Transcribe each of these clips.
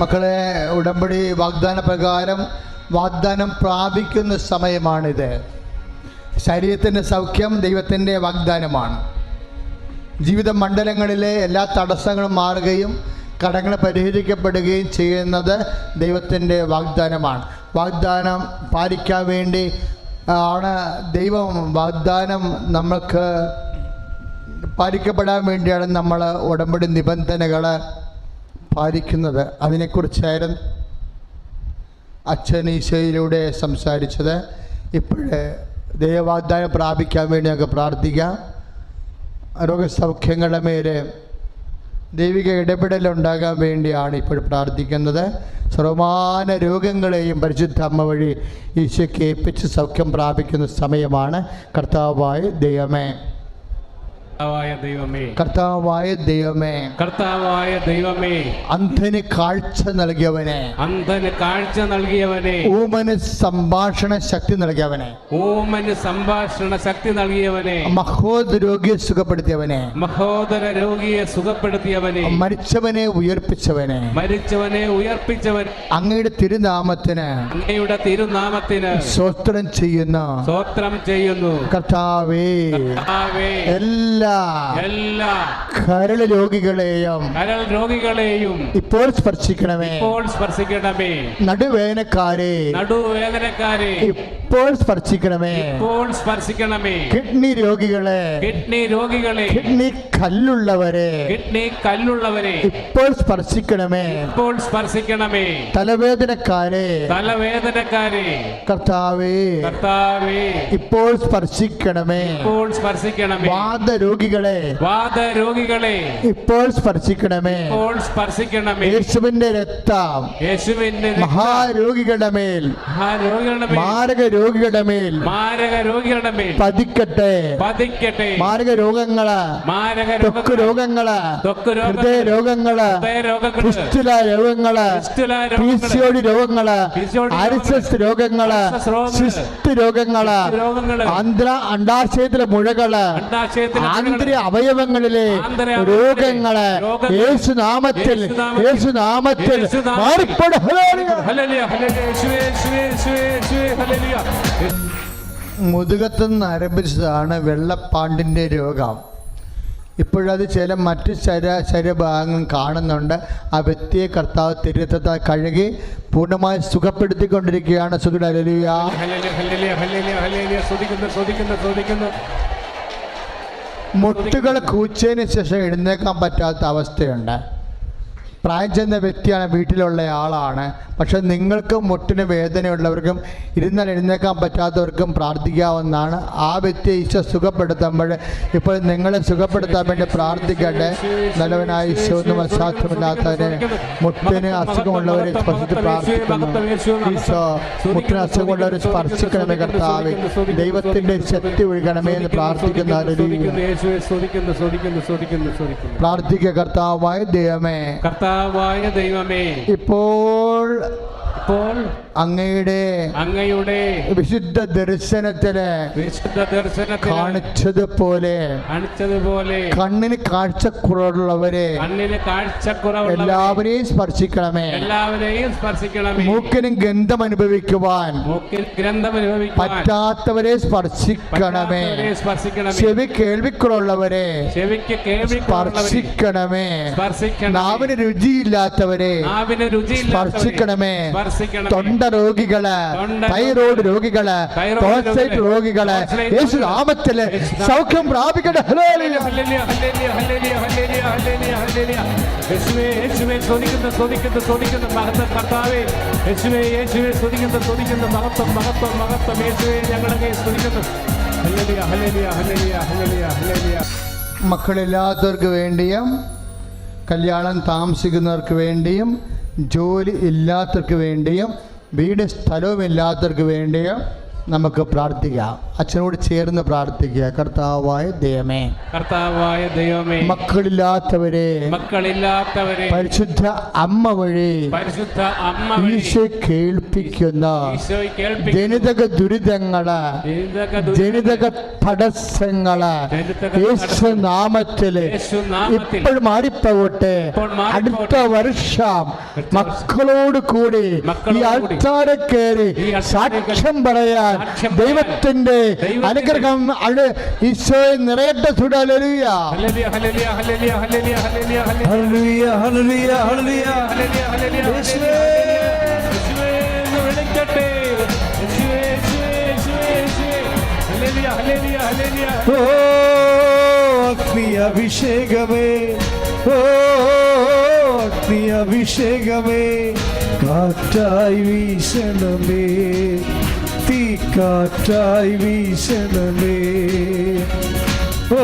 മക്കളെ, ഉടമ്പടി വാഗ്ദാന പ്രകാരം വാഗ്ദാനം പ്രാപിക്കുന്ന സമയമാണിത്. ശരീരത്തിൻ്റെ സൗഖ്യം ദൈവത്തിൻ്റെ വാഗ്ദാനമാണ്. ജീവിത മണ്ഡലങ്ങളിലെ എല്ലാ തടസ്സങ്ങളും മാറുകയും കടങ്ങൾ പരിഹരിക്കപ്പെടുകയും ചെയ്യുന്നത് ദൈവത്തിൻ്റെ വാഗ്ദാനമാണ്. വാഗ്ദാനം പാലിക്കാൻ വേണ്ടി ആണ് ദൈവം വാഗ്ദാനം നമ്മൾക്ക് പാലിക്കപ്പെടാൻ വേണ്ടിയാണ് നമ്മൾ ഉടമ്പടി നിബന്ധനകൾ പാലിക്കുന്നത്. അതിനെക്കുറിച്ചായിരുന്നു അച്ഛൻ ഈശോയിലൂടെ സംസാരിച്ചത്. ഇപ്പോഴേ ദൈവവാഗ്ദാനം പ്രാപിക്കാൻ വേണ്ടി ഞങ്ങൾക്ക് പ്രാർത്ഥിക്കാം. രോഗസൗഖ്യങ്ങളുടെ മേലെ ദൈവിക ഇടപെടലുണ്ടാകാൻ വേണ്ടിയാണ് ഇപ്പോൾ പ്രാർത്ഥിക്കുന്നത്. സർവമാന രോഗങ്ങളെയും പരിശുദ്ധ അമ്മ വഴി ഈശോയ്ക്ക് ഏൽപ്പിച്ച് സൗഖ്യം പ്രാപിക്കുന്ന സമയമാണ്. കർത്താവായ ദൈവമേ, കർത്താവായ ദൈവമേ, കർത്താവായ ദൈവമേ, അന്ധന് കാഴ്ച നൽകിയവനെ, അന്ധന് കാഴ്ച നൽകിയവനെ, ഊമന് സംഭാഷണ ശക്തി നൽകിയവനെ, ഊമന് സംഭാഷണ ശക്തി നൽകിയവനെ, മഹോദര രോഗിയെ സുഖപ്പെടുത്തിയവനെ, മഹോദര രോഗിയെ സുഖപ്പെടുത്തിയവനെ, മരിച്ചവനെ ഉയർപ്പിച്ചവനെ, മരിച്ചവനെ ഉയർപ്പിച്ചവൻ, അങ്ങയുടെ തിരുനാമത്തിന്, അങ്ങയുടെ തിരുനാമത്തിന് സ്തോത്രം ചെയ്യുന്നു. കർത്താവേ, എല്ലാ കരൾ രോഗികളെയും ഇപ്പോൾ സ്പർശിക്കണമേ. നടുവേദനക്കാരെ ഇപ്പോൾ സ്പർശിക്കണമേ. കിഡ്നി രോഗികളെ, കിഡ്നി കല്ലുള്ളവരെ ഇപ്പോൾ സ്പർശിക്കണമേ. തലവേദനക്കാരെ കർത്താവേ ഇപ്പോൾ സ്പർശിക്കണമേ. വാദരോഗികളെ ഇപ്പോൾ സ്പർശിക്കണമേ. യേശുവിന്റെ രക്തം മഹാരോഗികളുടെ മേൽ, മാരക രോഗികളുടെ മേൽ പതിക്കട്ടെ. മാരക രോഗങ്ങള്, ത്വക്ക് രോഗങ്ങള്, ഹൃദയ രോഗങ്ങള്, ഫിസ്റ്റുല രോഗങ്ങള്, പിസിഒഡി രോഗങ്ങള്, ആർഎസ്എസ് രോഗങ്ങള്, സിസ്റ്റ് രോഗങ്ങള്, അണ്ടാശയത്തിലെ മുഴകള്, ആന്തരിക അവയവങ്ങളിലെ രോഗങ്ങള് യേശുനാമത്തിൽ മുതുകത്തുനിന്ന് ആരംഭിച്ചതാണ് വെള്ളപ്പാണ്ടിൻ്റെ രോഗം. ഇപ്പോഴത് ചില മറ്റ് ശരീരഭാഗങ്ങൾ കാണുന്നുണ്ട്. ആ വ്യക്തിയെ കർത്താവ് തിരുത്തത്താൽ കഴുകി പൂർണ്ണമായി സുഖപ്പെടുത്തിക്കൊണ്ടിരിക്കുകയാണ്. മുട്ടുകൾ കൂച്ചതിന് ശേഷം എഴുന്നേക്കാൻ പറ്റാത്ത അവസ്ഥയുണ്ട്. പ്രായം ചെന്ന വ്യക്തിയാണ്, വീട്ടിലുള്ള ആളാണ്. പക്ഷെ നിങ്ങൾക്ക് മുട്ടിന് വേദനയുള്ളവർക്കും ഇരുന്നാൽ എഴുന്നേക്കാൻ പറ്റാത്തവർക്കും പ്രാർത്ഥിക്കാവുന്നതാണ്. ആ വ്യക്തിയെ ഈശോ സുഖപ്പെടുത്തുമ്പോൾ ഇപ്പോൾ നിങ്ങളെ സുഖപ്പെടുത്താൻ വേണ്ടി പ്രാർത്ഥിക്കട്ടെ. നല്ലവനായ ഈശോ ഒന്നും അസാധ്യമില്ലാത്തവരെ, മുട്ടിന് അസുഖമുള്ളവരെ സ്പർശിച്ച് പ്രാർത്ഥിക്കുന്നു. ഈശോ മുട്ടിന് അസുഖമുള്ളവരെ സ്പർശിക്കണമേ. കർത്താവേ, ദൈവത്തിന്റെ ശക്തി ഒഴുകണമേ എന്ന് പ്രാർത്ഥിക്കുന്ന പ്രാർത്ഥിക്കുക. കർത്താവായ ദൈവമേ, ഇപ്പോൾ അങ്ങയുടെ വിശുദ്ധ ദർശനത്തില് കാണിച്ചതുപോലെ കണ്ണിന് കാഴ്ചക്കുറവുള്ളവരെ എല്ലാവരെയും സ്പർശിക്കണമേ. മൂക്കിനും ഗന്ധം അനുഭവിക്കുവാൻ പറ്റാത്തവരെ സ്പർശിക്കണമേ. ചെവി കേൾവിക്കുറവുള്ളവരെ സ്പർശിക്കണമേ. നാവിന് രുചിയില്ലാത്തവരെ സ്പർശിക്കണമേ. തൊണ്ട രോഗികള്, തൈറോയ്ഡ് രോഗികള്, പ്രോസ്റ്റേറ്റ് രോഗികള് യേശുനാമത്തില് സൗഖ്യം പ്രാപിക്കട്ടെ. മക്കളില്ലാത്തവർക്ക് വേണ്ടിയും കല്യാണം താമസിക്കുന്നവർക്ക് വേണ്ടിയും ജോലി ഇല്ലാത്തവർക്ക് വേണ്ടിയും വീട് സ്ഥലവും ഇല്ലാത്തവർക്ക് വേണ്ടിയും നമുക്ക് പ്രാർത്ഥിക്കാം. അച്ഛനോട് ചേർന്ന് പ്രാർത്ഥിക്കുക. കർത്താവായ ദൈവമേ, കർത്താവായ ദൈവമേ, മക്കളില്ലാത്തവരെ പരിശുദ്ധ അമ്മ വഴി ഈശോ കേൾപ്പിക്കുന്ന ജനിതക ദുരിതങ്ങള്, ജനിതക തടസ്സങ്ങള് യേശുനാമത്തില് ഇപ്പോൾ മാറിപ്പോകട്ടെ. അടുത്ത വർഷം മക്കളോട് കൂടി ഈ ആൾക്കാരെ കയറി സാക്ഷ്യം പറയാൻ ദൈവത്തിന്റെ അനുഗ്രഹം ഈശോയെ നിറയട്ടെ. ഹല്ലേലൂയ, ഹല്ലേലൂയ, ഹല്ലേലൂയ, ഹല്ലേലൂയ, ഹല്ലേലൂയ, ഹല്ലേലൂയ, ഹല്ലേലൂയ, ഹല്ലേലൂയ, ഹല്ലേലൂയ, ഹല്ലേലൂയ, യേശുവേ, യേശുവേ എന്ന് വിളിക്കട്ടെ. യേശുവേ, യേശുവേ, യേശുവേ, യേശുവേ. ഹല്ലേലൂയ, ഹല്ലേലൂയ, ഹല്ലേലൂയ. ഓ അഗ്നി അഭിഷേകമേ, ഓ അഗ്നി അഭിഷേകമേ, കാറ്റായി വീശണമേ, തീ കാറ്റായി വീശണമേ. ഓ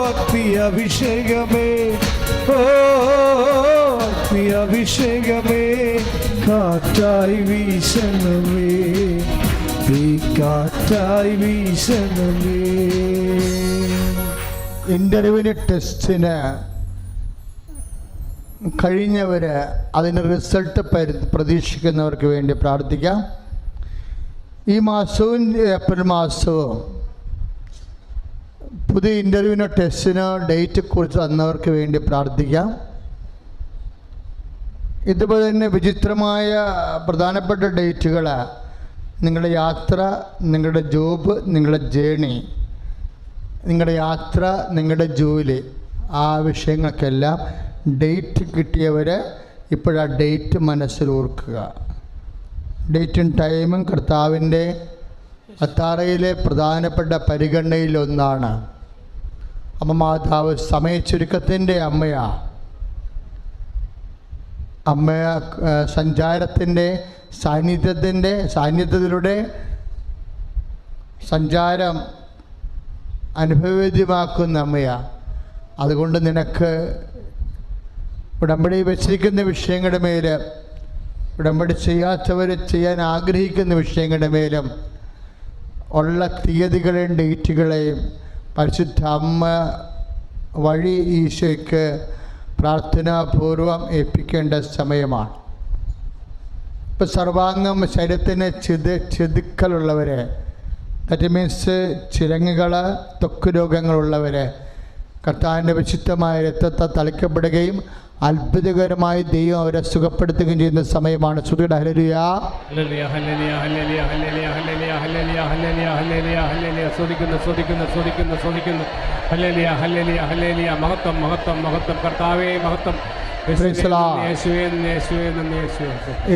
അഗ്നി അഭിഷേകമേ, ഓ അഗ്നി അഭിഷേകമേ, കാറ്റായി വീശണമേ, തീ കാറ്റായി വീശണമേ. ഇന്റർവ്യൂവിന് ടെസ്റ്റിന് കഴിഞ്ഞവര് അതിന് റിസൾട്ട് പ്രതീക്ഷിക്കുന്നവർക്ക് വേണ്ടി പ്രാർത്ഥിക്കാം. ഈ മാസവും ഏപ്രിൽ മാസവും പുതിയ ഇൻ്റർവ്യൂവിനോ ടെസ്റ്റിനോ ഡേറ്റ് കുറിച്ച് തന്നവർക്ക് വേണ്ടി പ്രാർത്ഥിക്കാം. ഇതുപോലെ തന്നെ വിചിത്രമായ പ്രധാനപ്പെട്ട ഡേറ്റുകൾ, നിങ്ങളുടെ യാത്ര, നിങ്ങളുടെ ജോബ്, നിങ്ങളുടെ ജേണി, നിങ്ങളുടെ യാത്ര, നിങ്ങളുടെ ജോലി, ആ വിഷയങ്ങൾക്കെല്ലാം ഡേറ്റ് കിട്ടിയവർ ഇപ്പോഴാ ഡേറ്റ് മനസ്സിൽ ഓർക്കുക. ഡേറ്റും ടൈമും കർത്താവിൻ്റെ അത്താറയിലെ പ്രധാനപ്പെട്ട പരിഗണനയിലൊന്നാണ്. അമ്മ മാതാവ് സമയച്ചുരുക്കത്തിൻ്റെ അമ്മയാണ്. സഞ്ചാരത്തിൻ്റെ സാന്നിധ്യത്തിലൂടെ സഞ്ചാരം അനുഭവവേദ്യമാക്കുന്ന അമ്മയാണ്. അതുകൊണ്ട് നിനക്ക് ഉടമ്പടി വെച്ചിരിക്കുന്ന വിഷയങ്ങളുടെ മേൽ, ഉടമ്പടി ചെയ്യാത്തവർ ചെയ്യാൻ ആഗ്രഹിക്കുന്ന വിഷയങ്ങളുടെ മേലും ഉള്ള തീയതികളെയും ഡേറ്റുകളെയും പരിശുദ്ധ അമ്മ വഴി ഈശോയ്ക്ക് പ്രാർത്ഥനാപൂർവം ഏൽപ്പിക്കേണ്ട സമയമാണ്. ഇപ്പം സർവാംഗം ശരീരത്തിന് ചെതുക്കലുള്ളവർ, ദാറ്റ് മീൻസ് ചിരങ്ങുകൾ, ത്വക്ക് രോഗങ്ങളുള്ളവർ കർത്താവിൻ്റെ വിശുദ്ധമായ രക്തത്തെ തളിക്കപ്പെടുകയും അത്ഭുതകരമായി ദൈവം അവരെ സുഖപ്പെടുത്തുകയും ചെയ്യുന്ന സമയമാണ്. ശ്രുതിയുടെ ഹല്ലേലൂയ, ഹല്ലേലൂയ, ഹല്ലേലൂയ, ഹല്ലേലൂയ, ഹല്ലേലൂയ, ഹല്ലേലൂയ, ഹല്ലേലൂയ, ഹല്ലേലൂയ, ഹല്ലേലൂയ, ഹല്ലേലൂയ. സ്തുതിക്കുന്നു, സ്തുതിക്കുന്നു, സ്തുതിക്കുന്നു, സ്തുതിക്കുന്നു. ഹല്ലേലൂയ, ഹല്ലേലൂയ, ഹല്ലേലൂയ. മഹത്വം, മഹത്വം, മഹത്വം. കർത്താവേ മഹത്വം.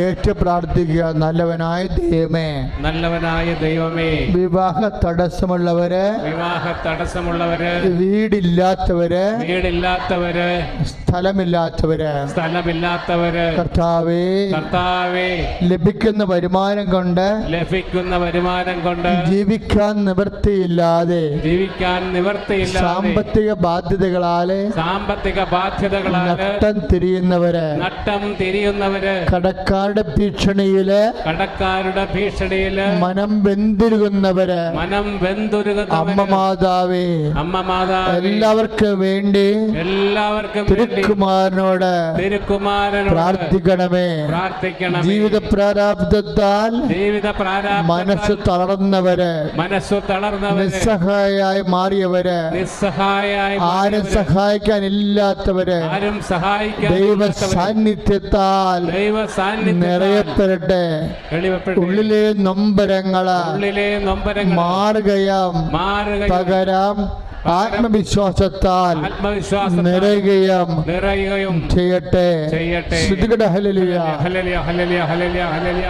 ഏറ്റു പ്രാർത്ഥിക്കുക. നല്ലവനായ ദൈവമേ, നല്ലവനായ ദൈവമേ, വിവാഹ തടസ്സമുള്ളവര്, വീടില്ലാത്തവര്, സ്ഥലമില്ലാത്തവര്, കർത്താവേ, ലഭിക്കുന്ന വരുമാനം കൊണ്ട് ജീവിക്കാൻ നിവൃത്തിയില്ലാതെ സാമ്പത്തിക ബാധ്യതകളാല് നട്ടം തിരിയുന്നവര്, കടക്കാരുടെ ഭീഷണിയില് മനം വെന്തുരുകുന്നവര്, അമ്മ മാതാവേ, എല്ലാവർക്കും വേണ്ടി തിരുക്കുമാരനോട് പ്രാർത്ഥിക്കണമേ. ജീവിത പ്രാരാബ്ദത്താൽ മനസ്സ് തളർന്നവര്, നിസ്സഹായായി മാറിയവര്, ആരും സഹായിക്കാനില്ലാത്തവര് ദൈവ സാന്നിധ്യത്താൽ നിറയപ്പെടട്ടെ. ഉള്ളിലെ നൊമ്പരങ്ങള് മാറുകയും പകരം ആത്മവിശ്വാസത്താൽ നിറയുകയും ചെയ്യട്ടെ. ശ്രുതികട ഹല്ലേലൂയ, ഹല്ലേലൂയ, ഹല്ലേലൂയ, ഹല്ലേലൂയ, ഹല്ലേലൂയ,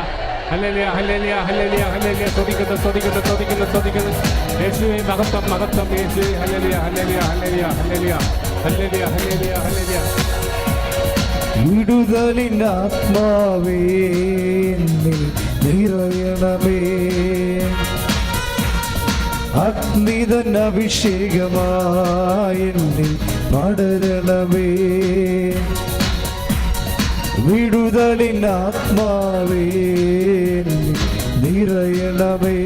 ഹല്ലേലൂയ, ഹല്ലേലൂയ, ഹല്ലേലൂയ, ഹല്ലേലൂയ. സ്തുതിക്കുന്നു, സ്തുതിക്കുന്നു, സ്തുതിക്കുന്നു, സ്തുതിക്കുന്നു. യേശുവേ മഹത്വം, മഹത്വം. യേശുവേ ഹല്ലേലൂയ, ഹല്ലേലൂയ, ഹല്ലേലൂയ, ഹല്ലേലൂയ, ഹല്ലേലൂയ, ഹല്ലേലൂയ, ഹല്ലേലൂയ. വിടുതലിൻ ആത്മാവേ നിറയണമേ, അഗ്നിതൻ അഭിഷേകമായി പടരണമേ. വിടുതലിൻ ആത്മാവേ നിറയണമേ.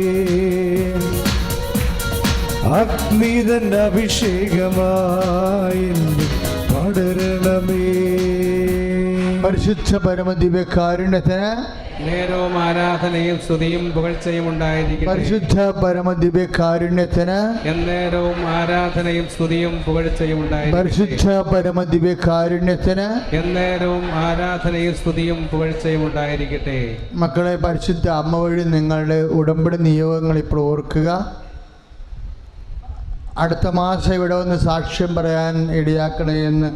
അഗ്നിതൻ അഭിഷേകമായി പടരണമേ. പരിശുദ്ധ പരമദിവ്യകാരുണ്യത്തിന് നേരവും ആരാധനയും സ്തുതിയും പുകഴ്ചയും ഉണ്ടായിരിക്കട്ടെ. പരിശുദ്ധ പരമദിവ്യകാരുണ്യത്തിന് എന്നേരവും ആരാധനയും സ്തുതിയും പുകഴ്ചയും ഉണ്ടായിരിക്കട്ടെ. പരിശുദ്ധ പരമദിവ്യകാരുണ്യത്തിന് എന്നേരവും ആരാധനയും സ്തുതിയും പുകഴ്ചയും ഉണ്ടായിരിക്കട്ടെ. മക്കളെ, പരിശുദ്ധ അമ്മ വഴി നിങ്ങളുടെ ഉടമ്പടി നിയോഗങ്ങൾ ഇപ്പോൾ ഓർക്കുക. അടുത്ത മാസം ഇവിടെ വന്ന് സാക്ഷ്യം പറയാൻ ഇടയാക്കണേ എന്ന്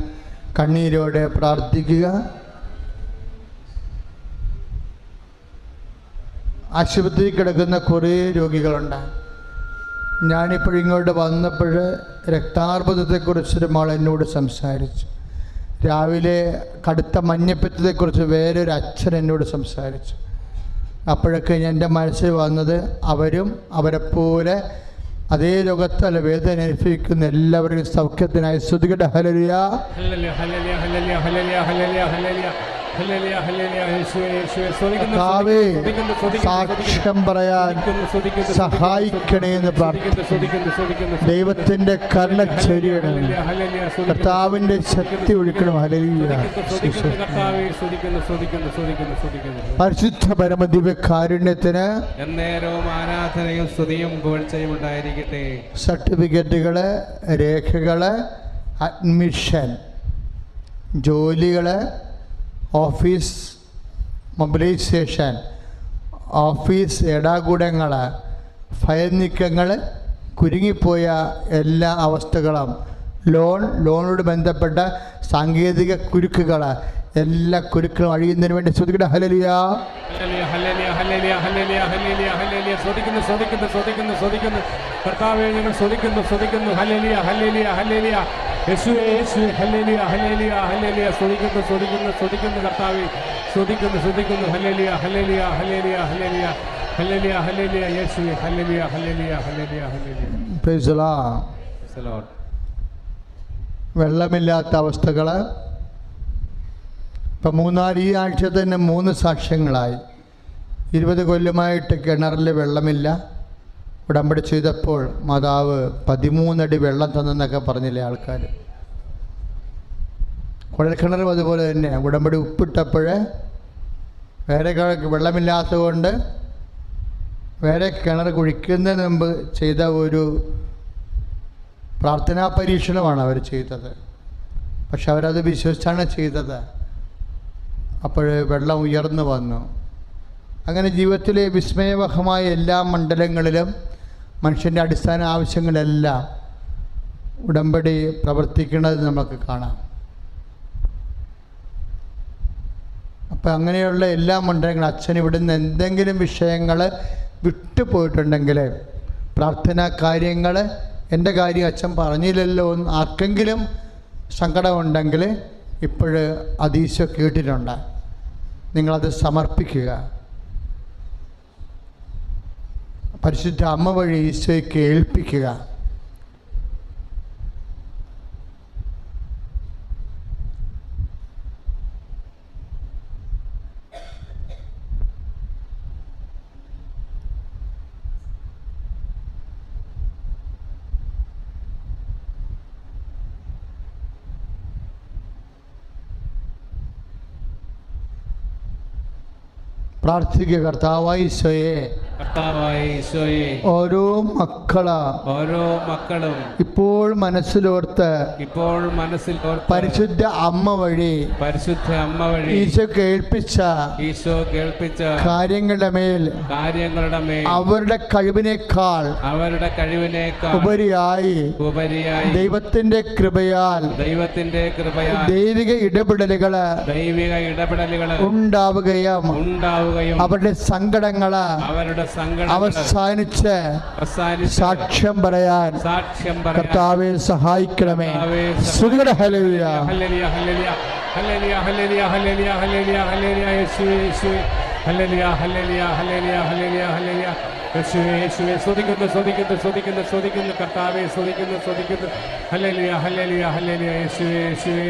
കണ്ണീരോടെ പ്രാർത്ഥിക്കുക. ആശുപത്രിയിൽ കിടക്കുന്ന കുറേ രോഗികളുണ്ട്. ഞാനിപ്പോഴിങ്ങോട്ട് വന്നപ്പോൾ രക്താർബുദത്തെക്കുറിച്ചൊരു മോൾ എന്നോട് സംസാരിച്ചു. രാവിലെ കടുത്ത മഞ്ഞപ്പിത്തത്തെക്കുറിച്ച് വേറൊരു അച്ഛൻ എന്നോട് സംസാരിച്ചു. അപ്പോഴൊക്കെ എൻ്റെ മനസ്സിൽ വന്നത് അവരും അവരെപ്പോലെ അതേ രോഗത്തല്ല വേദന അനുഭവിക്കുന്ന എല്ലാവരും സൗഖ്യത്തിനായി സ്തുതിക്കട്ടെ. ഹല്ലേലൂയ. സാക്ഷ്യം പറയാൻ സഹായിക്കണേ എന്ന് പ്രാർത്ഥിക്കുന്നു. ദൈവത്തിന്റെ കരുണ ചൊരിയണം, കർത്താവിന്റെ ശക്തി ഒഴുക്കണം. ഹല്ലേലൂയ. പരിശുദ്ധ പരമദിവ്യകാരുണ്യത്തിന് എന്നേരവും ആരാധനയും സ്തുതിയും പുകഴ്ചയും ഉണ്ടായിരിക്കട്ടെ. സർട്ടിഫിക്കറ്റുകള്, രേഖകള്, അഡ്മിഷൻ, ജോലികള്, ഓഫീസ് മൊബിലൈസേഷൻ, ഓഫീസ് ഇടാകൂടങ്ങൾ, ഫയൽ നീക്കങ്ങൾ, കുരുങ്ങിപ്പോയ എല്ലാ അവസ്ഥകളും, ലോണോട് ബന്ധപ്പെട്ട സാങ്കേതിക കുരുക്കുകൾ, എല്ലാ കുരുക്കളും അഴിയുന്നതിന് വേണ്ടി ശ്രദ്ധിക്കട്ടെ. ഹല്ലേലൂയ. കർത്താവേ, ഞങ്ങൾ സ്തുതിക്കുന്നു. ഹല്ലേലൂയ, ഹല്ലേലൂയ, ഹല്ലേലൂയ. യേശുവേ, യേശുവേ, ഹല്ലേലൂയ, ഹല്ലേലൂയ, ഹല്ലേലൂയ. സ്തുതിക്കുന്നു കർത്താവേ, സ്തുതിക്കുന്നു. ഹല്ലേലൂയ, ഹല്ലേലൂയ, ഹല്ലേലൂയ, ഹല്ലേലൂയ, ഹല്ലേലൂയ, ഹല്ലേലൂയ. യേശുവേ, ഹല്ലേലൂയ, ഹല്ലേലൂയ, ഹല്ലേലൂയ, ഹല്ലേലൂയ. Praise the lord. വെള്ളമില്ലാത്ത അവസ്ഥകൾ ഇപ്പം ഈ ആഴ്ച തന്നെ 3 സാക്ഷ്യങ്ങളായി. 20 കൊല്ലമായിട്ട് കിണറിൽ വെള്ളമില്ല. ഉടമ്പടി ചെയ്തപ്പോൾ മാതാവ് 13 അടി വെള്ളം തന്നെന്നൊക്കെ പറഞ്ഞില്ലേ ആൾക്കാർ. കുഴൽക്കിണറും അതുപോലെ തന്നെ ഉടമ്പടി ഉപ്പിട്ടപ്പോൾ വേറെ വെള്ളമില്ലാത്തത് കൊണ്ട് വേറെ കിണർ കുഴിക്കുന്നതിന് മുമ്പ് ചെയ്ത ഒരു പ്രാർത്ഥനാ പരീക്ഷണമാണ് അവർ ചെയ്തത്. പക്ഷെ അവരത് വിശ്വസിച്ചാണ് ചെയ്തത്. അപ്പോൾ വെള്ളം ഉയർന്നു വന്നു. അങ്ങനെ ജീവിതത്തിലെ വിസ്മയവഹമായ എല്ലാ മണ്ഡലങ്ങളിലും മനുഷ്യൻ്റെ അടിസ്ഥാന ആവശ്യങ്ങളെല്ലാം ഉടമ്പടി പ്രവർത്തിക്കുന്നത് നമുക്ക് കാണാം. അപ്പം അങ്ങനെയുള്ള എല്ലാ മണ്ഡലങ്ങളും അച്ഛൻ ഇവിടുന്ന് എന്തെങ്കിലും വിഷയങ്ങൾ വിട്ടുപോയിട്ടുണ്ടെങ്കിൽ, പ്രാർത്ഥനാ കാര്യങ്ങൾ, എൻ്റെ കാര്യം അച്ഛൻ പറഞ്ഞില്ലല്ലോ എന്ന് ആർക്കെങ്കിലും സങ്കടമുണ്ടെങ്കിൽ ഇപ്പോൾ അത് ഈശോ കേട്ടിട്ടുണ്ട്. നിങ്ങളത് സമർപ്പിക്കുക. പരിശുദ്ധ അമ്മ വഴി ഈശോയ്ക്ക് ഏൽപ്പിക്കുക. പ്രാർത്ഥിക്കുക. കർത്താവായ ഈശോയെ, ഓരോ മക്കളും ഇപ്പോൾ മനസ്സിലോർത്ത് പരിശുദ്ധ അമ്മ വഴി ഈശോ കേൾപ്പിച്ച കാര്യങ്ങളുടെ മേൽ അവരുടെ കഴിവിനേക്കാൾ ഉപരിയായി ദൈവത്തിന്റെ കൃപയാൽ ദൈവിക ഇടപെടലുകള് ഉണ്ടാവുകയും അവരുടെ സങ്കടങ്ങള് അവസാനിച്ച് സാക്ഷ്യം പറയാൻ കർത്താവെ സഹായിക്കണമേ. സ്തുതിയുടെ ഹല്ലേലൂയ. ഹല്ലേലൂയ, ഹല്ലേലൂയ, ഹല്ലേലൂയ, ഹല്ലേലൂയ, ഹല്ലേലൂയ, ഹല്ലേലൂയ, ഹല്ലേലൂയ. യേശുവേ, യേശുവേ, ഹല്ലേലൂയ, ഹല്ലേലൂയ, ഹല്ലേലൂയ, ഹല്ലേലൂയ, ഹല്ലേലൂയ. യേശുവേ, യേശുവേ, സ്തുതിക്കുന്നു കർത്താവേ, സ്തുതിക്കുന്നു. ഹല്ലേലൂയ, ഹല്ലേലൂയ, ഹല്ലേലൂയ. യേശുവേ, യേശുവേ,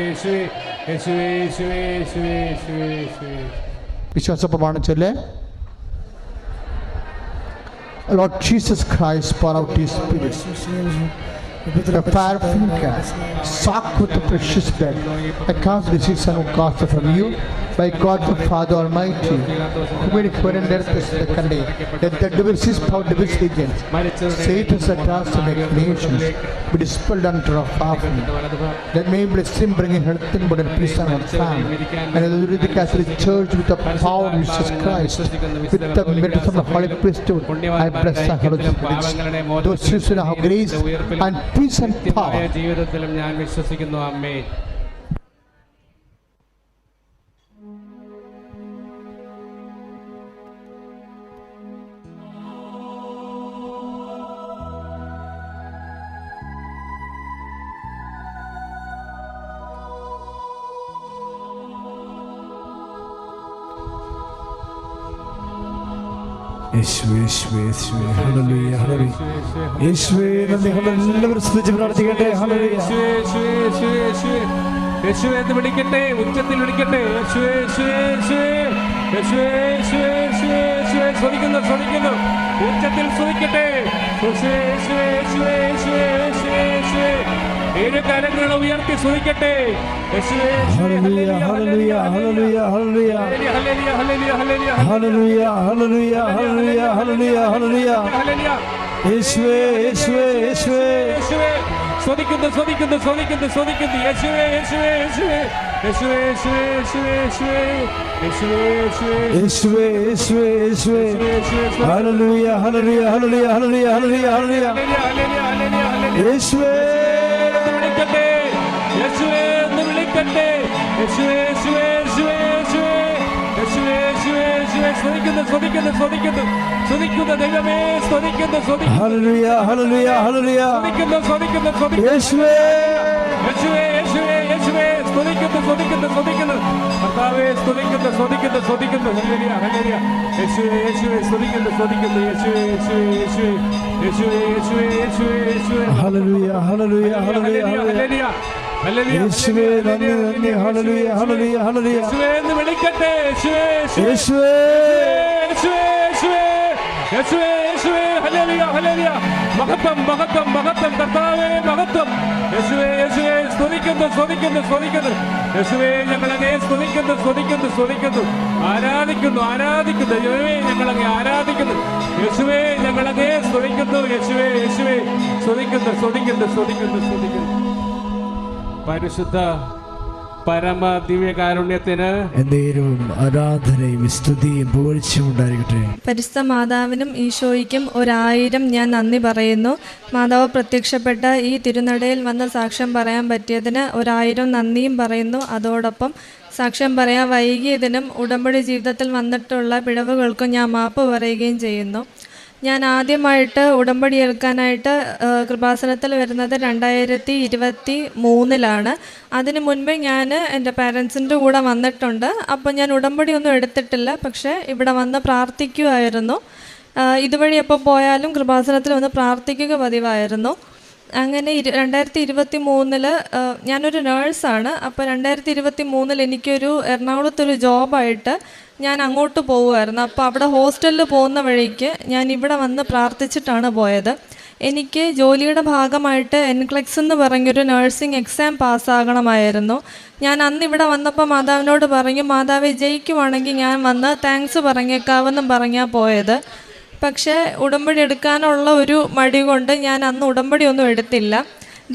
യേശുവേ, യേശുവേ, യേശുവേ, യേശുവേ, യേശുവേ, യേശുവേ. വിശ്വാസ പ്രമാണം ചൊല്ലേ. Lord Jesus Christ, pour out His Spirit. The fire finger, soaked with the precious blood. I cast disease and cast from you by God the Father Almighty, who made heaven and earth the second day. Let the devices, power, device agents, Satan's attacks and nations be dispelled under our power. Let me bless Him, bringing health and good and peace and family. And the Catholic Church with the power of Jesus Christ, with the merit of the Holy Priesthood, I bless the Holy Spirit. Those who should have grace and peace and power. ജീവിതത്തിലും ഞാൻ വിശ്വസിക്കുന്നു. ആമേൻ. യേശുവേ യേശുവേ യേശുവേ ഹല്ലേലൂയ ഹല്ലേലൂയ യേശുവേ നന്ദി എല്ലാവരും സ്തുതിച്ച് പ്രാർത്ഥിക്കട്ടെ ഹല്ലേലൂയ യേശുവേ എന്ന് വിളിക്കട്ടെ, ഉച്ചത്തിൽ വിളിക്കട്ടെ. യേശുവേ യേശുവേ യേശുവേ യേശുവേ യേശുവേ യേശുവേ യേശുവേ സ്തുതിക്കുന്നു സ്തുതിക്കുന്നു, ഉച്ചത്തിൽ സ്തുതിക്കട്ടെ. യേശുവേ യേശുവേ യേശുവേ യേശുവേ യേശുവേ യേശുവേ ഏഴ് കരങ്ങൾ ഉയർത്തി സ്തുതിക്കട്ടെ. യേശുവേ ഹല്ലേലൂയ ഹല്ലേലൂയ ഹല്ലേലൂയ ഹല്ലേലൂയ ഹല്ലേലൂയ ഹല്ലേലൂയ ഹല്ലേലൂയ ഹല്ലേലൂയ ഹല്ലേലൂയ ഹല്ലേലൂയ ഹല്ലേലൂയ ഹല്ലേലൂയ ഹല്ലേലൂയ യേശുവേ യേശുവേ യേശുവേ യേശുവേ സ്തുതിക്കുന്നു സ്തുതിക്കുന്നു സ്തുതിക്കുന്നു സ്തുതിക്കുന്നു. യേശുവേ യേശുവേ യേശുവേ യേശുവേ യേശുവേ യേശുവേ യേശുവേ യേശുവേ യേശുവേ യേശുവേ യേശുവേ ഹല്ലേലൂയ ഹല്ലേലൂയ ഹല്ലേലൂയ ഹല്ലേലൂയ ഹല്ലേലൂയ ഹല്ലേലൂയ യേശുവേ വിളിക്കട്ടെ, യേശുവേ എന്ന് വിളിക്കട്ടെ. യേശുവേ യേശുവേ യേശുവേ യേശുവേ യേശുവേ യേശുവേ യേശുവേ സ്തുതിക്കുന്നു സ്തുതിക്കുന്നു സ്തുതിക്കുന്നു സ്തുതിക്കുന്നു ദൈവമേ സ്തുതിക്കുന്നു സ്തുതിക്കുന്നു ഹല്ലേലൂയ ഹല്ലേലൂയ ഹല്ലേലൂയ സ്തുതിക്കുന്നു സ്തുതിക്കുന്നു സ്തുതിക്കുന്നു യേശുവേ യേശുവേ യേശുവേ യേശുവേ സ്തുതിക്കുന്നു സ്തുതിക്കുന്നു സ്തുതിക്കുന്നു കർത്താവേ സ്തുതിക്കുന്നു സ്തുതിക്കുന്നു സ്തുതിക്കുന്നു. ഹല്ലേലൂയ ഹല്ലേലൂയ യേശുവേ യേശുവേ സ്തുതിക്കുന്നു സ്തുതിക്കുന്നു യേശുവേ യേശുവേ യേശുവേ യേശുവേ യേശുവേ യേശുവേ യേശുവേ ഹല്ലേലൂയ ഹല്ലേലൂയ ഹല്ലേലൂയ ഹല്ലേലൂയ ഹല്ലേലൂയ യേശുവേ നന്ദി നന്ദി ഹല്ലേലൂയ ഹല്ലേലൂയ ഹല്ലേലൂയ യേശുവേ എന്ന് വിളിക്കട്ടെ. യേശുവേ യേശുവേ യേശുവേ യേശുവേ യേശുവേ യേശുവേ ഹല്ലേലൂയ ഹല്ലേലൂയ മഹത്വം മഹത്വം മഹത്വം കർത്താവേ മഹത്വം. യേശുവേ യേശുവേ സ്തുതിക്കുന്നു സ്തുതിക്കുന്നു സ്തുതിക്കുന്നു. യേശുവേ ഞങ്ങളങ്ങേ സ്തുതിക്കുന്നു സ്തുതിക്കുന്നു സ്തുതിക്കുന്നു ആരാധിക്കുന്നു ആരാധിക്കുന്നു. ദൈവമേ ഞങ്ങളങ്ങേ ആരാധിക്കുന്നു. യേശുവേ ഞങ്ങളങ്ങേ സ്തുതിക്കുന്നു. യേശുവേ യേശുവേ സ്തുതിക്കുന്നു സ്തുതിക്കുന്നു സ്തുതിക്കുന്നു സ്തുതിക്കുന്നു. പരിശുദ്ധ പരമ ദിവ്യകാരുണ്യത്തിന് എന്നേരവും ആരാധനയും സ്തുതിയും പുകഴ്ചയും ഉണ്ടായിരിക്കട്ടെ. പരിശുദ്ധ മാതാവിനും ഈശോയ്ക്കും 1000 ഞാൻ നന്ദി പറയുന്നു. മാതാവ് പ്രത്യക്ഷപ്പെട്ട ഈ തിരുനടയിൽ വന്ന് സാക്ഷ്യം പറയാൻ പറ്റിയതിന് 1000 നന്ദിയും പറയുന്നു. അതോടൊപ്പം സാക്ഷ്യം പറയാൻ വൈകിയതിനും ഉടമ്പടി ജീവിതത്തിൽ വന്നിട്ടുള്ള പിഴവുകൾക്കും ഞാൻ മാപ്പ് പറയുകയും ചെയ്യുന്നു. ഞാൻ ആദ്യമായിട്ട് ഉടമ്പടി എടുക്കാനായിട്ട് കൃപാസനത്തിൽ വരുന്നത് 2023 അതിന് മുൻപേ ഞാൻ എൻ്റെ പാരൻസിൻ്റെ കൂടെ വന്നിട്ടുണ്ട്. അപ്പോൾ ഞാൻ ഉടമ്പടി ഒന്നും എടുത്തിട്ടില്ല, പക്ഷേ ഇവിടെ വന്ന് പ്രാർത്ഥിക്കുമായിരുന്നു. ഇതുവഴി എപ്പോൾ പോയാലും കൃപാസനത്തിൽ വന്ന് പ്രാർത്ഥിക്കുക പതിവായിരുന്നു. അങ്ങനെ 2023 ഞാനൊരു നേഴ്സാണ്. അപ്പോൾ 2023 എനിക്കൊരു എറണാകുളത്തൊരു ജോബായിട്ട് ഞാൻ അങ്ങോട്ട് പോകുമായിരുന്നു. അപ്പോൾ അവിടെ ഹോസ്റ്റലിൽ പോകുന്ന വഴിക്ക് ഞാൻ ഇവിടെ വന്ന് പ്രാർത്ഥിച്ചിട്ടാണ് പോയത്. എനിക്ക് ജോലിയുടെ ഭാഗമായിട്ട് എൻക്ലെക്സ് എന്ന് പറഞ്ഞൊരു നഴ്സിംഗ് എക്സാം പാസ്സാകണമായിരുന്നു. ഞാൻ അന്ന് ഇവിടെ വന്നപ്പോൾ മാതാവിനോട് പറഞ്ഞു, മാതാവെ ജയിക്കുവാണെങ്കിൽ ഞാൻ വന്ന് താങ്ക്സ് പറഞ്ഞേക്കാവെന്നും പറഞ്ഞാൽ പോയത്. പക്ഷേ ഉടമ്പടി എടുക്കാനുള്ള ഒരു മടി കൊണ്ട് ഞാൻ അന്ന് ഉടമ്പടി ഒന്നും എടുത്തില്ല.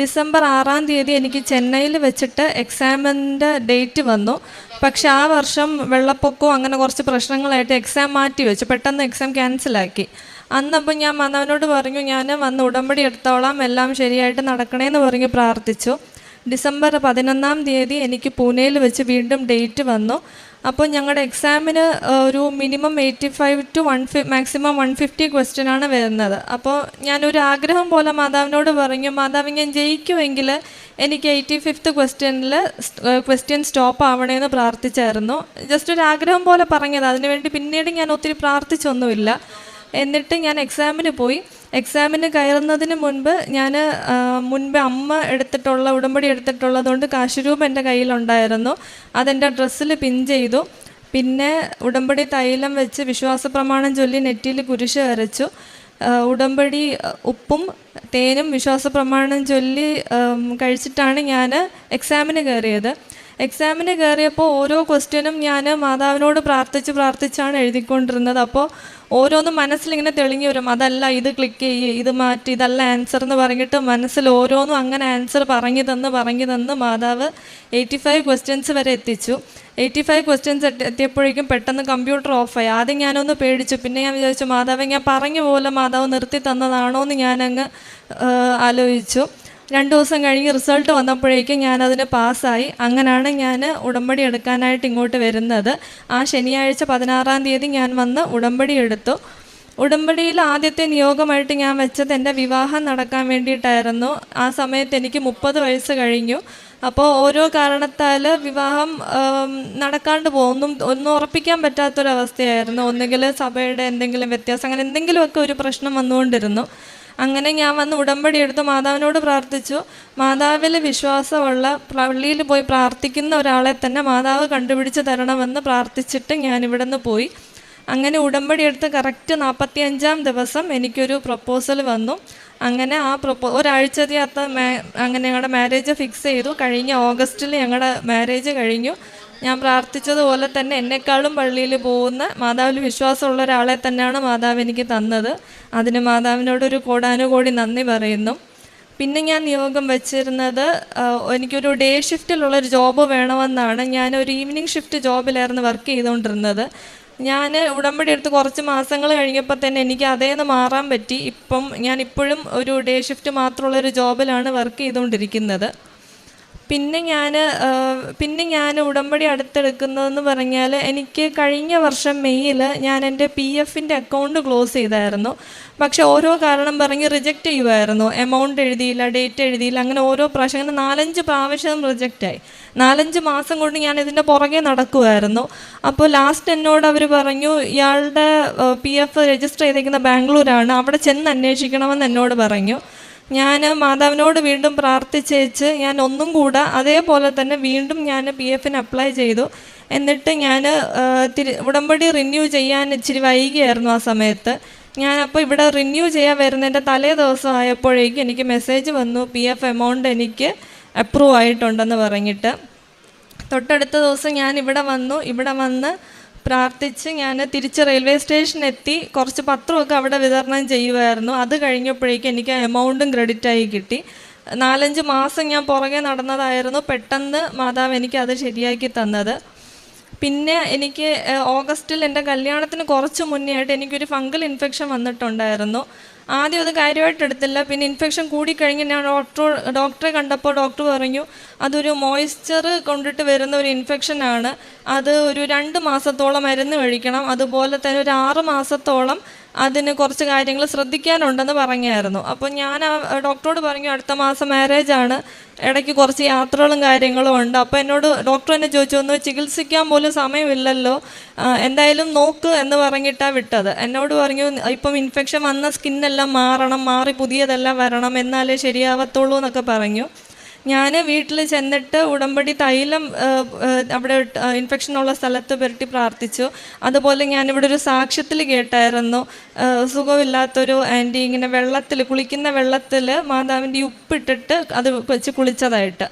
ഡിസംബർ 6 എനിക്ക് ചെന്നൈയിൽ വെച്ചിട്ട് എക്സാമിൻ്റെ ഡേറ്റ് വന്നു. പക്ഷെ ആ വർഷം വെള്ളപ്പൊക്കവും അങ്ങനെ കുറച്ച് പ്രശ്നങ്ങളായിട്ട് എക്സാം മാറ്റി വെച്ചു. പെട്ടെന്ന് എക്സാം ക്യാൻസലാക്കി. അന്നപ്പോൾ ഞാൻ മാതാവിനോട് പറഞ്ഞു, ഞാൻ വന്ന് ഉടമ്പടി എടുത്തോളാം, എല്ലാം ശരിയായിട്ട് നടക്കണേന്ന് പറഞ്ഞ് പ്രാർത്ഥിച്ചു. ഡിസംബർ 11 എനിക്ക് പൂനെയിൽ വെച്ച് വീണ്ടും ഡേറ്റ് വന്നു. അപ്പോൾ ഞങ്ങളുടെ എക്സാമിന് ഒരു മിനിമം 85 to 150 മാക്സിമം 150 ക്വസ്റ്റ്യനാണ് വരുന്നത്. അപ്പോൾ ഞാനൊരു ആഗ്രഹം പോലെ മാതാവിനോട് പറഞ്ഞു, മാതാവ് ഞാൻ ജയിക്കുമെങ്കിൽ എനിക്ക് 85th ക്വസ്റ്റ്യൻ സ്റ്റോപ്പ് ആവണേന്ന് പ്രാർത്ഥിച്ചായിരുന്നു. ജസ്റ്റ് ഒരു ആഗ്രഹം പോലെ പറഞ്ഞത്. അതിനുവേണ്ടി പിന്നീട് ഞാൻ ഒത്തിരി പ്രാർത്ഥിച്ചൊന്നുമില്ല. എന്നിട്ട് ഞാൻ എക്സാമിന് പോയി. എക്സാമിന് കയറുന്നതിന് മുൻപ് ഞാൻ മുൻപ് അമ്മ എടുത്തിട്ടുള്ള ഉടമ്പടി എടുത്തിട്ടുള്ളതുകൊണ്ട് കാശുരൂപ എൻ്റെ കയ്യിലുണ്ടായിരുന്നു. അതെൻ്റെ ഡ്രസ്സിൽ പിൻ ചെയ്തു. പിന്നെ ഉടമ്പടി തൈലം വെച്ച് വിശ്വാസ പ്രമാണം ചൊല്ലി നെറ്റിയിൽ കുരിശ് വരച്ചു. ഉടമ്പടി ഉപ്പും തേനും വിശ്വാസ പ്രമാണം ചൊല്ലി കഴിച്ചിട്ടാണ് ഞാൻ എക്സാമിന് കയറിയത്. എക്സാമിന് കയറിയപ്പോൾ ഓരോ ക്വസ്റ്റ്യനും ഞാൻ മാതാവിനോട് പ്രാർത്ഥിച്ചാണ് എഴുതിക്കൊണ്ടിരുന്നത്. അപ്പോൾ ഓരോന്നും മനസ്സിലിങ്ങനെ തെളിഞ്ഞു വരും, അതല്ല ഇത് ക്ലിക്ക് ചെയ്യ്, ഇത് മാറ്റി, ഇതല്ല ആൻസർ എന്ന് പറഞ്ഞിട്ട് മനസ്സിൽ ഓരോന്നും അങ്ങനെ ആൻസർ പറഞ്ഞു തന്ന് മാതാവ് 85 ക്വസ്റ്റ്യൻസ് വരെ എത്തിച്ചു. 85 ക്വസ്റ്റ്യൻസ് എത്തിയപ്പോഴേക്കും പെട്ടെന്ന് കമ്പ്യൂട്ടർ ഓഫായി. ആദ്യം ഞാനൊന്ന് പേടിച്ചു. പിന്നെ ഞാൻ വിചാരിച്ചു മാതാവ് ഞാൻ പറഞ്ഞ പോലെ മാതാവ് നിർത്തി തന്നതാണോ എന്ന് ഞാനങ്ങ് ആലോചിച്ചു. 2 ദിവസം കഴിഞ്ഞ് റിസൾട്ട് വന്നപ്പോഴേക്കും ഞാനതിന് പാസ്സായി. അങ്ങനെയാണ് ഞാൻ ഉടമ്പടി എടുക്കാനായിട്ട് ഇങ്ങോട്ട് വരുന്നത്. ആ ശനിയാഴ്ച 16-ാം തീയതി ഞാൻ വന്ന് ഉടമ്പടി എടുത്തു. ഉടമ്പടിയിൽ ആദ്യത്തെ നിയോഗമായിട്ട് ഞാൻ വെച്ചത് എൻ്റെ വിവാഹം നടക്കാൻ വേണ്ടിയിട്ടായിരുന്നു. ആ സമയത്ത് എനിക്ക് 30 വയസ്സ് കഴിഞ്ഞു. അപ്പോൾ ഓരോ കാരണത്താൽ വിവാഹം നടക്കാണ്ട് പോകും, ഒന്നും ഉറപ്പിക്കാൻ പറ്റാത്തൊരവസ്ഥയായിരുന്നു. ഒന്നുകിൽ സഭയുടെ എന്തെങ്കിലും വ്യത്യാസം, അങ്ങനെ എന്തെങ്കിലുമൊക്കെ ഒരു പ്രശ്നം വന്നുകൊണ്ടിരുന്നു. അങ്ങനെ ഞാൻ വന്ന് ഉടമ്പടി എടുത്ത് മാതാവിനോട് പ്രാർത്ഥിച്ചു. മാതാവിൽ വിശ്വാസമുള്ള, പള്ളിയിൽ പോയി പ്രാർത്ഥിക്കുന്ന ഒരാളെ തന്നെ മാതാവ് കണ്ടുപിടിച്ച് തരണമെന്ന് പ്രാർത്ഥിച്ചിട്ട് ഞാൻ ഇവിടെ നിന്ന് പോയി. അങ്ങനെ ഉടമ്പടി എടുത്ത് കറക്റ്റ് 45-ാം ദിവസം എനിക്കൊരു പ്രപ്പോസൽ വന്നു. അങ്ങനെ ആ ഒരാഴ്ചക്കകത്ത് അങ്ങനെ ഞങ്ങളുടെ മാരേജ് ഫിക്സ് ചെയ്തു. കഴിഞ്ഞ ഓഗസ്റ്റിൽ ഞങ്ങളുടെ മാരേജ് കഴിഞ്ഞു. ഞാൻ പ്രാർത്ഥിച്ചതുപോലെ തന്നെ എന്നെക്കാളും പള്ളിയിൽ പോകുന്ന, മാതാവിൽ വിശ്വാസമുള്ള ഒരാളെ തന്നെയാണ് മാതാവ് എനിക്ക് തന്നത്. അതിന് മാതാവിനോടൊരു കോടാനുകോടി നന്ദി പറയുന്നു. പിന്നെ ഞാൻ നിയോഗം വെച്ചിരുന്നത് എനിക്കൊരു ഡേ ഷിഫ്റ്റിലുള്ളൊരു ജോബ് വേണമെന്നാണ്. ഞാനൊരു ഈവനിങ് ഷിഫ്റ്റ് ജോബിലായിരുന്നു വർക്ക് ചെയ്തുകൊണ്ടിരുന്നത്. ഞാൻ ഉടമ്പടി എടുത്ത് കുറച്ച് മാസങ്ങൾ കഴിഞ്ഞപ്പോൾ തന്നെ എനിക്ക് അതേന്ന് മാറാൻ പറ്റി. ഞാൻ ഇപ്പോഴും ഒരു ഡേ ഷിഫ്റ്റ് മാത്രമുള്ളൊരു ജോബിലാണ് വർക്ക് ചെയ്തുകൊണ്ടിരിക്കുന്നത്. പിന്നെ ഞാൻ ഉടമ്പടി അടുത്തെടുക്കുന്നതെന്ന് പറഞ്ഞാൽ, എനിക്ക് കഴിഞ്ഞ വർഷം മെയ്യിൽ ഞാൻ എൻ്റെ PF-ൻ്റെ അക്കൗണ്ട് ക്ലോസ് ചെയ്തായിരുന്നു. പക്ഷെ ഓരോ കാരണം പറഞ്ഞ് റിജക്റ്റ് ചെയ്യുമായിരുന്നു. എമൗണ്ട് എഴുതിയില്ല, ഡേറ്റ് എഴുതിയില്ല, അങ്ങനെ ഓരോ പ്രാവശ്യം, അങ്ങനെ 4-5 പ്രാവശ്യം റിജക്റ്റായി. 4-5 മാസം കൊണ്ട് ഞാൻ ഇതിൻ്റെ പുറകെ നടക്കുമായിരുന്നു. അപ്പോൾ ലാസ്റ്റ് എന്നോട് അവർ പറഞ്ഞു, ഇയാളുടെ PF രജിസ്റ്റർ ചെയ്തേക്കുന്ന ബാംഗ്ലൂരാണ്, അവിടെ ചെന്ന് അന്വേഷിക്കണമെന്ന് എന്നോട് പറഞ്ഞു. ഞാൻ മാതാവിനോട് വീണ്ടും പ്രാർത്ഥിച്ചേച്ച് ഞാൻ ഒന്നും കൂടെ അതേപോലെ തന്നെ വീണ്ടും ഞാൻ PF-ന് അപ്ലൈ ചെയ്തു. എന്നിട്ട് ഞാൻ ഉടമ്പടി റിന്യൂ ചെയ്യാൻ ഇച്ചിരി വൈകിയായിരുന്നു ആ സമയത്ത്. ഞാനപ്പോൾ ഇവിടെ റിന്യൂ ചെയ്യാൻ വരുന്നതിൻ്റെ തലേ ദിവസം ആയപ്പോഴേക്കും എനിക്ക് മെസ്സേജ് വന്നു, PF എമൗണ്ട് എനിക്ക് അപ്രൂവ് ആയിട്ടുണ്ടെന്ന് പറഞ്ഞിട്ട്. തൊട്ടടുത്ത ദിവസം ഞാൻ ഇവിടെ വന്ന് പ്രാർത്ഥിച്ച് ഞാൻ തിരിച്ച് റെയിൽവേ സ്റ്റേഷനെത്തി. കുറച്ച് പത്രമൊക്കെ അവിടെ വിതരണം ചെയ്യുമായിരുന്നു. അത് കഴിഞ്ഞപ്പോഴേക്കും എനിക്ക് എമൗണ്ടും ക്രെഡിറ്റായി കിട്ടി. 4-5 മാസം ഞാൻ പുറകെ നടന്നതായിരുന്നു. പെട്ടെന്ന് മാതാവ് എനിക്ക് അത് ശരിയാക്കി തന്നത്. പിന്നെ എനിക്ക് ഓഗസ്റ്റിൽ എൻ്റെ കല്യാണത്തിന് കുറച്ച് മുന്നേ ആയിട്ട് എനിക്കൊരു ഫംഗൽ ഇൻഫെക്ഷൻ വന്നിട്ടുണ്ടായിരുന്നു. ആദ്യം അത് കാര്യമായിട്ട് എടുത്തില്ല. പിന്നെ ഇൻഫെക്ഷൻ കൂടിക്കഴിഞ്ഞ് ഞാൻ ഡോക്ടറെ കണ്ടപ്പോൾ ഡോക്ടർ പറഞ്ഞു അതൊരു മോയ്സ്ചർ കൊണ്ടിട്ട് വരുന്ന ഒരു ഇൻഫെക്ഷനാണ്, അത് ഒരു 2 മാസത്തോളം മരുന്ന് കഴിക്കണം, അതുപോലെ തന്നെ ഒരു 6 മാസത്തോളം അതിന് കുറച്ച് കാര്യങ്ങൾ ശ്രദ്ധിക്കാനുണ്ടെന്ന് പറഞ്ഞായിരുന്നു. അപ്പോൾ ഞാൻ ആ ഡോക്ടറോട് പറഞ്ഞു അടുത്ത മാസം മാരേജാണ്, ഇടയ്ക്ക് കുറച്ച് യാത്രകളും കാര്യങ്ങളും ഉണ്ട്. അപ്പോൾ എന്നോട് ഡോക്ടർ എന്നെ ചോദിച്ചു, ഒന്ന് ചികിത്സിക്കാൻ പോലും സമയമില്ലല്ലോ, എന്തായാലും നോക്ക് എന്ന് പറഞ്ഞിട്ടാണ് വിട്ടത്. എന്നോട് പറഞ്ഞു ഇപ്പം ഇൻഫെക്ഷൻ വന്ന സ്കിന്നെല്ലാം മാറി പുതിയതെല്ലാം വരണം, എന്നാലേ ശരിയാവത്തുള്ളൂ എന്നൊക്കെ പറഞ്ഞു. ഞാൻ വീട്ടിൽ ചെന്നിട്ട് ഉടമ്പടി തൈലം അവിടെ ഇൻഫെക്ഷനുള്ള സ്ഥലത്ത് പുരട്ടി പ്രാർത്ഥിച്ചു. അതുപോലെ ഞാനിവിടെ ഒരു സാക്ഷ്യത്തിൽ കേട്ടായിരുന്നു, സുഖമില്ലാത്തൊരു ആൻറ്റി ഇങ്ങനെ കുളിക്കുന്ന വെള്ളത്തിൽ മാതാവിൻ്റെ ഉപ്പിട്ടിട്ട് അത് വെച്ച് കുളിച്ചതായിട്ട്.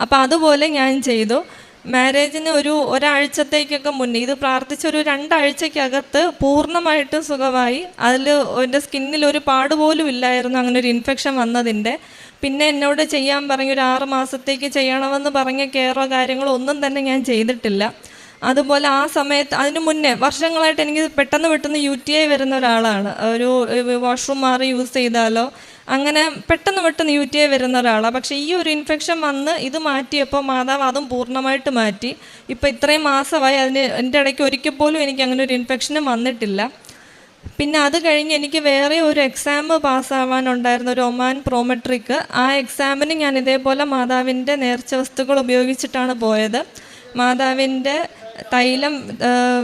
അപ്പോൾ അതുപോലെ ഞാൻ ചെയ്തു. മാരേജിന് ഒരാഴ്ചത്തേക്കൊക്കെ മുന്നേ ഇത് പ്രാർത്ഥിച്ചൊരു 2 ആഴ്ചക്കകത്ത് പൂർണ്ണമായിട്ടും സുഖമായി. അതിൽ എൻ്റെ സ്കിന്നിൽ ഒരു പാടുപോലും ഇല്ലായിരുന്നു അങ്ങനെ ഒരു ഇൻഫെക്ഷൻ വന്നതിൻ്റെ. പിന്നെ എന്നോട് ചെയ്യാൻ പറഞ്ഞു ഒരു 6 മാസത്തേക്ക് ചെയ്യണമെന്ന് പറഞ്ഞ കെയറോ കാര്യങ്ങളോ ഒന്നും തന്നെ ഞാൻ ചെയ്തിട്ടില്ല. അതുപോലെ ആ സമയത്ത് അതിന് മുന്നേ വർഷങ്ങളായിട്ട് എനിക്ക് പെട്ടെന്ന് UTI വരുന്ന ഒരാളാണ്. ഒരു വാഷ്റൂം മാറി യൂസ് ചെയ്താലോ അങ്ങനെ പെട്ടെന്ന് UTI വരുന്ന ഒരാളാണ്. പക്ഷേ ഈ ഒരു ഇൻഫെക്ഷൻ വന്ന് ഇത് മാറ്റിയപ്പോൾ മാതാവ് അതും പൂർണ്ണമായിട്ട് മാറ്റി. ഇപ്പോൾ ഇത്രയും മാസമായി എൻ്റെ ഇടയ്ക്ക് ഒരിക്കൽ പോലും എനിക്ക് അങ്ങനെ ഒരു ഇൻഫെക്ഷനും വന്നിട്ടില്ല. പിന്നെ അത് കഴിഞ്ഞ് എനിക്ക് വേറെ ഒരു എക്സാം പാസ്സാവാനുണ്ടായിരുന്നു, ഒരു ഒമാൻ പ്രോമെട്രിക്ക്. ആ എക്സാമിന് ഞാൻ ഇതേപോലെ മാതാവിൻ്റെ നേർച്ച വസ്തുക്കൾ ഉപയോഗിച്ചിട്ടാണ് പോയത്. മാതാവിൻ്റെ തൈലം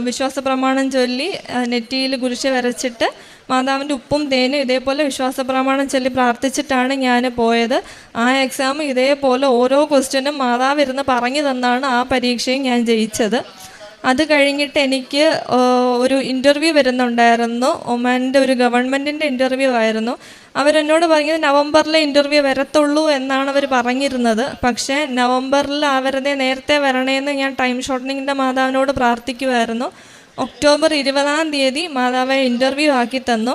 വിശ്വാസ പ്രമാണം ചൊല്ലി നെറ്റിയിൽ കുരിശ് വരച്ചിട്ട് മാതാവിൻ്റെ ഉപ്പും തേനും ഇതേപോലെ വിശ്വാസ പ്രമാണം ചൊല്ലി പ്രാർത്ഥിച്ചിട്ടാണ് ഞാൻ പോയത്. ആ എക്സാം ഇതേപോലെ ഓരോ ക്വസ്റ്റ്യനും മാതാവ് ഇരുന്ന് പറഞ്ഞു തന്നാണ് ആ പരീക്ഷയും ഞാൻ ജയിച്ചത്. അത് കഴിഞ്ഞിട്ട് എനിക്ക് ഒരു ഇൻ്റർവ്യൂ വരുന്നുണ്ടായിരുന്നു. ഒമാൻ്റെ ഒരു ഗവൺമെൻറ്റിൻ്റെ ഇൻ്റർവ്യൂ ആയിരുന്നു. അവരെന്നോട് പറഞ്ഞത് നവംബറിലെ ഇൻ്റർവ്യൂ വരത്തുള്ളൂ എന്നാണ് അവർ പറഞ്ഞിരുന്നത്. പക്ഷേ നവംബറിൽ അവരുടെ നേരത്തെ വരണേന്ന് ഞാൻ ടൈം ഷോർട്ടനിങ്ങിൻ്റെ മാതാവിനോട് പ്രാർത്ഥിക്കുമായിരുന്നു. ഒക്ടോബർ 20-ാം തീയതി മാതാവ് ഇൻ്റർവ്യൂ ആക്കി തന്നു.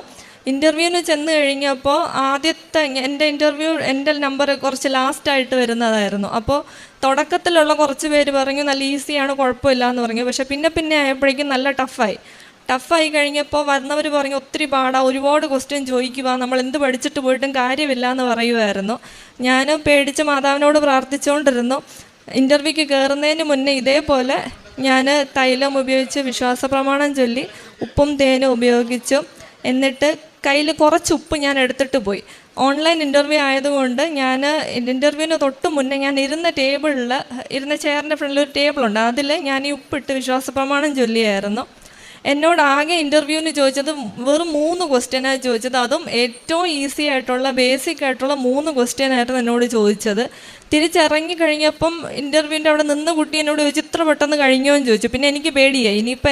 ഇൻ്റർവ്യൂവിന് ചെന്ന് കഴിഞ്ഞപ്പോൾ ആദ്യത്തെ എൻ്റെ നമ്പർ കുറച്ച് ലാസ്റ്റായിട്ട് വരുന്നതായിരുന്നു. അപ്പോൾ തുടക്കത്തിലുള്ള കുറച്ച് പേര് പറഞ്ഞു നല്ല ഈസിയാണ്, കുഴപ്പമില്ല എന്ന് പറഞ്ഞു. പക്ഷേ പിന്നെ ആയപ്പോഴേക്കും നല്ല ടഫായി കഴിഞ്ഞപ്പോൾ വന്നവർ പറഞ്ഞു ഒത്തിരി പാടാ, ഒരുപാട് ക്വസ്റ്റ്യൻ ചോദിക്കുക, നമ്മൾ എന്ത് പഠിച്ചിട്ട് പോയിട്ടും കാര്യമില്ല എന്ന് പറയുമായിരുന്നു. ഞാൻ പേടിച്ച് മാതാവിനോട് പ്രാർത്ഥിച്ചുകൊണ്ടിരുന്നു. ഇൻ്റർവ്യൂക്ക് കയറുന്നതിന് മുന്നേ ഇതേപോലെ ഞാൻ തൈലം ഉപയോഗിച്ച് വിശ്വാസ പ്രമാണം ചൊല്ലി ഉപ്പും തേനും ഉപയോഗിച്ചു. എന്നിട്ട് കയ്യിൽ കുറച്ച് ഉപ്പ് ഞാൻ എടുത്തിട്ട് പോയി. ഓൺലൈൻ ഇൻ്റർവ്യൂ ആയതുകൊണ്ട് ഞാൻ ഇൻ്റർവ്യൂവിന് തൊട്ട് മുന്നേ ഞാൻ ഇരുന്ന ചെയറിൻ്റെ ഫ്രണ്ടിൽ ഒരു ടേബിളുണ്ട്, അതിൽ ഞാൻ ഈ ഉപ്പിട്ട് വിശ്വാസ പ്രമാണം ചൊല്ലിയായിരുന്നു. എന്നോട് ആകെ ഇൻ്റർവ്യൂവിന് ചോദിച്ചത് വെറും 3 ക്വസ്റ്റ്യനാണ് ചോദിച്ചത്. അതും ഏറ്റവും ഈസി ആയിട്ടുള്ള ബേസിക് ആയിട്ടുള്ള 3 ക്വസ്റ്റ്യനായിരുന്നു എന്നോട് ചോദിച്ചത്. തിരിച്ചിറങ്ങി കഴിഞ്ഞപ്പം ഇൻ്റർവ്യൂവിൻ്റെ അവിടെ നിന്ന് കുട്ടി എന്നോട് ചോദിച്ചു ഇത്ര പെട്ടെന്ന് കഴിഞ്ഞോ എന്ന് ചോദിച്ചു. പിന്നെ എനിക്ക് പേടിയായി, ഇനിയിപ്പോൾ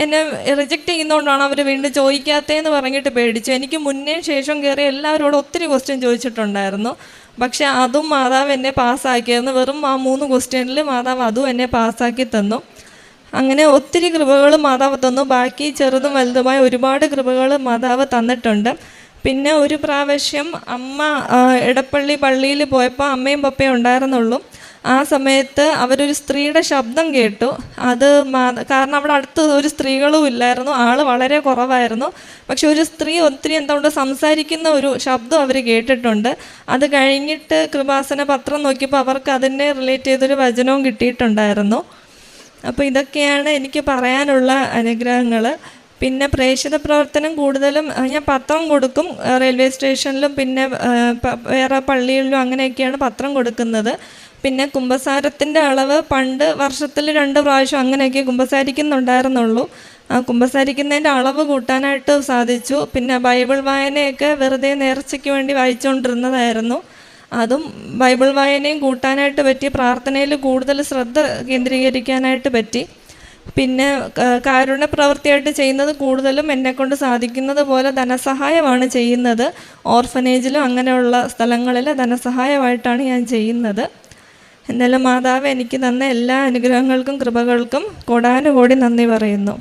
എന്നെ റിജക്റ്റ് ചെയ്യുന്നതുകൊണ്ടാണ് അവർ വീണ്ടും ചോദിക്കാത്തതെന്ന് പറഞ്ഞിട്ട് പേടിച്ചു. എനിക്ക് മുന്നേ ശേഷം കയറി എല്ലാവരോടും ഒത്തിരി ക്വസ്റ്റ്യൻ ചോദിച്ചിട്ടുണ്ടായിരുന്നു. പക്ഷേ അതും മാതാവ് എന്നെ പാസ്സാക്കിയായിരുന്നു. വെറും ആ 3 ക്വസ്റ്റ്യനിൽ മാതാവ് അതും എന്നെ പാസ്സാക്കി തന്നു. അങ്ങനെ ഒത്തിരി കൃപകൾ മാതാവ് തന്നു. ബാക്കി ചെറുതും വലുതുമായ ഒരുപാട് കൃപകൾ മാതാവ് തന്നിട്ടുണ്ട്. പിന്നെ ഒരു പ്രാവശ്യം അമ്മ എടപ്പള്ളി പള്ളിയിൽ പോയപ്പോൾ അമ്മയും പപ്പയും ഉണ്ടായിരുന്നുള്ളൂ. ആ സമയത്ത് അവരൊരു സ്ത്രീയുടെ ശബ്ദം കേട്ടു. അത് കാരണം അവിടെ അടുത്ത് ഒരു സ്ത്രീകളും ഇല്ലായിരുന്നു, ആൾ വളരെ കുറവായിരുന്നു. പക്ഷെ ഒരു സ്ത്രീ ഒത്തിരി എന്തുകൊണ്ട് സംസാരിക്കുന്ന ഒരു ശബ്ദം അവർ കേട്ടിട്ടുണ്ട്. അത് കഴിഞ്ഞിട്ട് കൃപാസന പത്രം നോക്കിയപ്പോൾ അവർക്ക് അതിനെ റിലേറ്റ് ചെയ്തൊരു വചനവും കിട്ടിയിട്ടുണ്ടായിരുന്നു. അപ്പോൾ ഇതൊക്കെയാണ് എനിക്ക് പറയാനുള്ള അനുഗ്രഹങ്ങൾ. പിന്നെ പ്രേക്ഷിത പ്രവർത്തനം കൂടുതലും ഞാൻ പത്രം കൊടുക്കും, റെയിൽവേ സ്റ്റേഷനിലും പിന്നെ വേറെ പള്ളികളിലും അങ്ങനെയൊക്കെയാണ് പത്രം കൊടുക്കുന്നത്. പിന്നെ കുമ്പസാരത്തിൻ്റെ അളവ് പണ്ട് വർഷത്തിൽ 2 പ്രാവശ്യം അങ്ങനെയൊക്കെ കുമ്പസാരിക്കുന്നുണ്ടായിരുന്നുള്ളൂ. ആ കുമ്പസാരിക്കുന്നതിൻ്റെ അളവ് കൂട്ടാനായിട്ട് സാധിച്ചു. പിന്നെ ബൈബിൾ വായനയൊക്കെ വെറുതെ നേർച്ചയ്ക്ക് വേണ്ടി വായിച്ചുകൊണ്ടിരുന്നതായിരുന്നു. അതും ബൈബിൾ വായനയും കൂട്ടാനായിട്ട് പറ്റി. പ്രാർത്ഥനയിൽ കൂടുതൽ ശ്രദ്ധ കേന്ദ്രീകരിക്കാനായിട്ട് പറ്റി. പിന്നെ കാരുണ്യ പ്രവൃത്തിയായിട്ട് ചെയ്യുന്നത് കൂടുതലും എന്നെക്കൊണ്ട് സാധിക്കുന്നത് പോലെ ധനസഹായമാണ് ചെയ്യുന്നത്. ഓർഫനേജിലും അങ്ങനെയുള്ള സ്ഥലങ്ങളിൽ ധനസഹായമായിട്ടാണ് ഞാൻ ചെയ്യുന്നത്. എന്നാലും മാതാവ് എനിക്ക് തന്ന എല്ലാ അനുഗ്രഹങ്ങൾക്കും കൃപകൾക്കും കോടാനുകോടി നന്ദി പറയുന്നു.